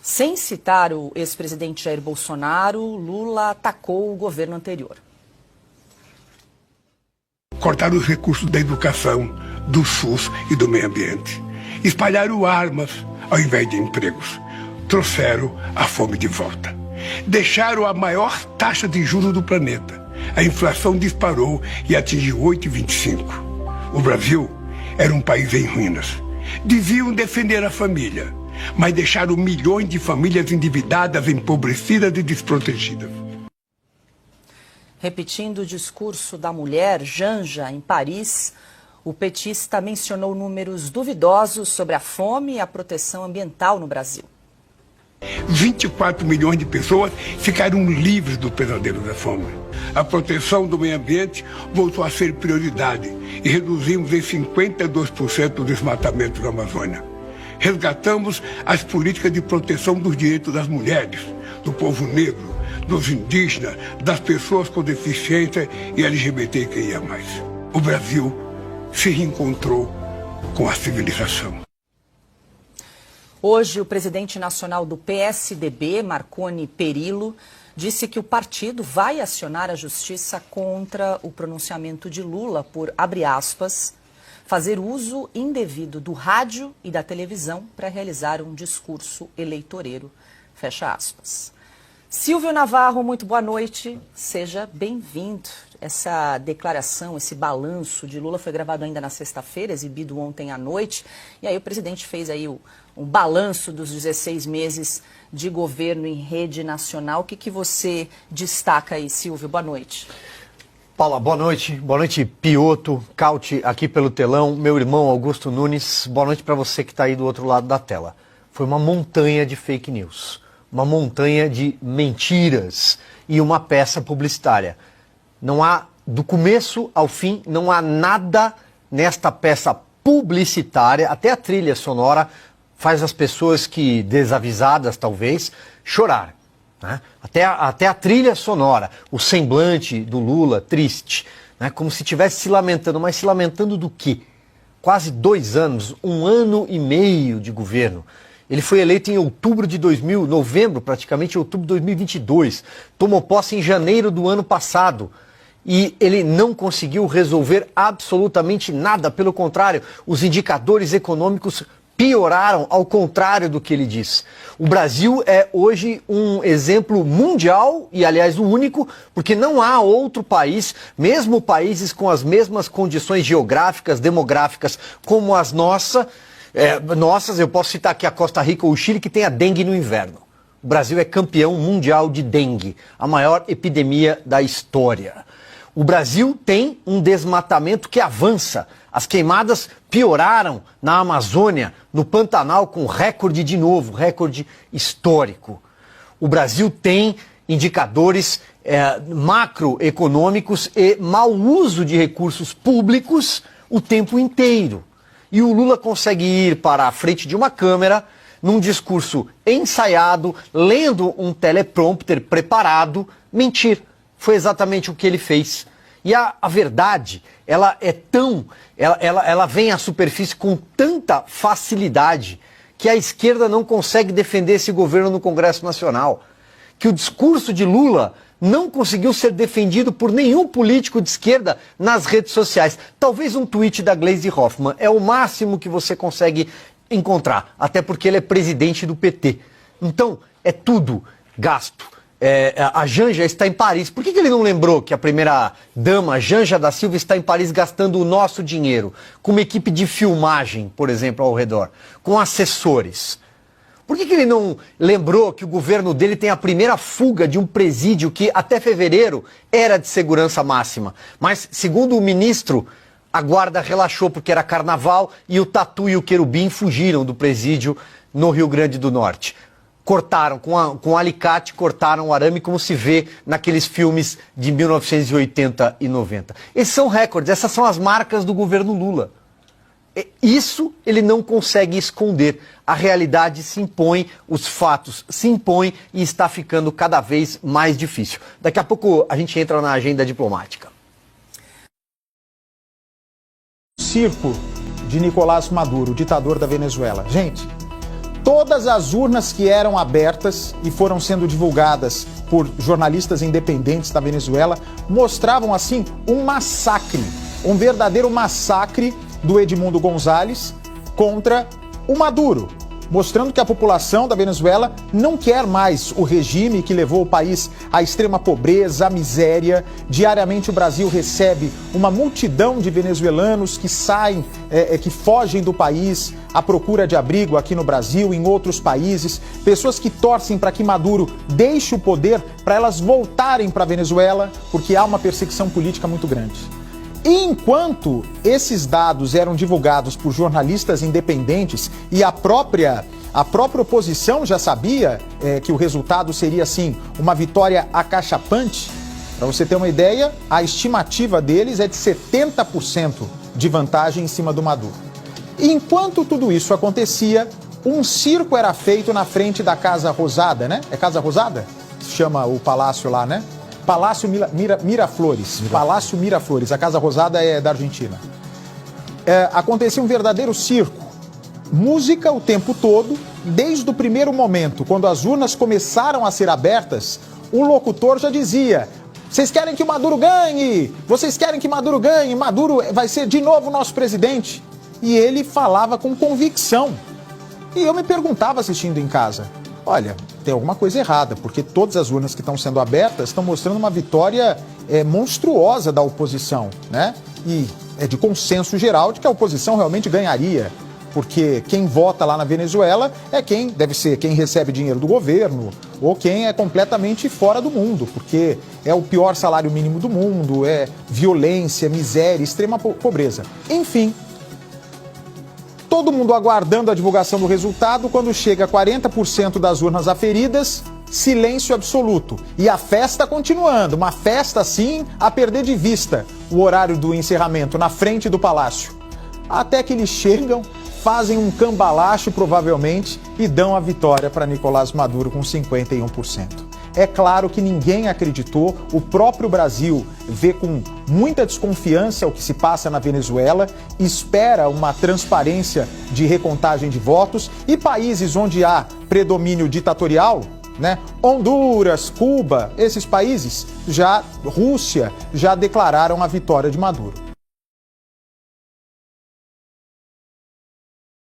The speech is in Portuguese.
Sem citar o ex-presidente Jair Bolsonaro, Lula atacou o governo anterior. Cortaram os recursos da educação, do SUS e do meio ambiente. Espalharam armas ao invés de empregos. Trouxeram a fome de volta. Deixaram a maior taxa de juros do planeta. A inflação disparou e atingiu 8,25%. O Brasil era um país em ruínas. Deviam defender a família, mas deixaram milhões de famílias endividadas, empobrecidas e desprotegidas. Repetindo o discurso da mulher, Janja, em Paris, o petista mencionou números duvidosos sobre a fome e a proteção ambiental no Brasil. 24 milhões de pessoas ficaram livres do pesadelo da fome. A proteção do meio ambiente voltou a ser prioridade e reduzimos em 52% o desmatamento da Amazônia. Resgatamos as políticas de proteção dos direitos das mulheres, do povo negro, dos indígenas, das pessoas com deficiência e LGBTQIA+. O Brasil se reencontrou com a civilização. Hoje, o presidente nacional do PSDB, Marconi Perillo, disse que o partido vai acionar a justiça contra o pronunciamento de Lula por, abre aspas, fazer uso indevido do rádio e da televisão para realizar um discurso eleitoreiro, fecha aspas. Silvio Navarro, muito boa noite, seja bem-vindo. Essa declaração, esse balanço de Lula foi gravado ainda na sexta-feira, exibido ontem à noite, e aí o presidente fez aí um balanço dos 16 meses de governo em rede nacional. O que você destaca aí, Silvio? Boa noite. Paula, boa noite, Pioto, Cauti aqui pelo telão, meu irmão Augusto Nunes, boa noite para você que está aí do outro lado da tela. Foi uma montanha de fake news, uma montanha de mentiras e uma peça publicitária. Não há, do começo ao fim, não há nada nesta peça publicitária, até a trilha sonora faz as pessoas que, desavisadas talvez, chorar. Né? Até a trilha sonora, o semblante do Lula triste, né? Como se estivesse se lamentando, mas se lamentando do quê? Quase 2 anos, 1 ano e meio de governo. Ele foi eleito em novembro, praticamente outubro de 2022, tomou posse em janeiro do ano passado. E ele não conseguiu resolver absolutamente nada, pelo contrário, os indicadores econômicos pioraram, ao contrário do que ele diz. O Brasil é hoje um exemplo mundial, e aliás o único, porque não há outro país, mesmo países com as mesmas condições geográficas, demográficas como as nossas, eu posso citar aqui a Costa Rica ou o Chile, que tem a dengue no inverno. O Brasil é campeão mundial de dengue, a maior epidemia da história. O Brasil tem um desmatamento que avança. As queimadas pioraram na Amazônia, no Pantanal, com recorde de novo, recorde histórico. O Brasil tem indicadores macroeconômicos e mau uso de recursos públicos o tempo inteiro. E o Lula consegue ir para a frente de uma câmera, num discurso ensaiado, lendo um teleprompter preparado, mentir. Foi exatamente o que ele fez. E a verdade, ela vem à superfície com tanta facilidade que a esquerda não consegue defender esse governo no Congresso Nacional. Que o discurso de Lula não conseguiu ser defendido por nenhum político de esquerda nas redes sociais. Talvez um tweet da Gleisi Hoffmann é o máximo que você consegue encontrar, até porque ele é presidente do PT. Então, é tudo gasto. A Janja está em Paris. Por que ele não lembrou que a primeira-dama, Janja da Silva, está em Paris gastando o nosso dinheiro, com uma equipe de filmagem, por exemplo, ao redor, com assessores? Por que ele não lembrou que o governo dele tem a primeira fuga de um presídio que até fevereiro era de segurança máxima? Mas, segundo o ministro, a guarda relaxou porque era carnaval e o Tatu e o Querubim fugiram do presídio no Rio Grande do Norte. Cortaram, com alicate, cortaram o arame, como se vê naqueles filmes de 1980 e 90. Esses são recordes, essas são as marcas do governo Lula. Isso ele não consegue esconder. A realidade se impõe, os fatos se impõem e está ficando cada vez mais difícil. Daqui a pouco a gente entra na agenda diplomática. Circo de Nicolás Maduro, ditador da Venezuela. Gente, Todas as urnas que eram abertas e foram sendo divulgadas por jornalistas independentes da Venezuela mostravam, assim, um massacre, um verdadeiro massacre do Edmundo González contra o Maduro, mostrando que a população da Venezuela não quer mais o regime que levou o país à extrema pobreza, à miséria. Diariamente o Brasil recebe uma multidão de venezuelanos que saem, que fogem do país à procura de abrigo aqui no Brasil, em outros países, pessoas que torcem para que Maduro deixe o poder para elas voltarem para a Venezuela, porque há uma perseguição política muito grande. E enquanto esses dados eram divulgados por jornalistas independentes e a própria oposição já sabia que o resultado seria, assim, uma vitória acachapante, para você ter uma ideia, a estimativa deles é de 70% de vantagem em cima do Maduro. E enquanto tudo isso acontecia, um circo era feito na frente da Casa Rosada, né? É Casa Rosada? Se chama o palácio lá, né? Palácio Miraflores. Palácio Miraflores. A Casa Rosada é da Argentina. Acontecia um verdadeiro circo. Música o tempo todo, desde o primeiro momento, quando as urnas começaram a ser abertas, o locutor já dizia: vocês querem que o Maduro ganhe? Vocês querem que Maduro ganhe? Maduro vai ser de novo o nosso presidente. E ele falava com convicção. E eu me perguntava assistindo em casa: olha, tem alguma coisa errada, porque todas as urnas que estão sendo abertas estão mostrando uma vitória monstruosa da oposição, né? E é de consenso geral de que a oposição realmente ganharia, porque quem vota lá na Venezuela deve ser quem recebe dinheiro do governo ou quem é completamente fora do mundo, porque é o pior salário mínimo do mundo, é violência, miséria, extrema pobreza. Enfim, todo mundo aguardando a divulgação do resultado. Quando chega a 40% das urnas aferidas, silêncio absoluto. E a festa continuando, uma festa assim a perder de vista o horário do encerramento na frente do palácio. Até que eles chegam, fazem um cambalacho provavelmente e dão a vitória para Nicolás Maduro com 51%. É claro que ninguém acreditou, o próprio Brasil vê com muita desconfiança o que se passa na Venezuela, espera uma transparência de recontagem de votos, e países onde há predomínio ditatorial, né? Honduras, Cuba, esses países, Rússia, já declararam a vitória de Maduro.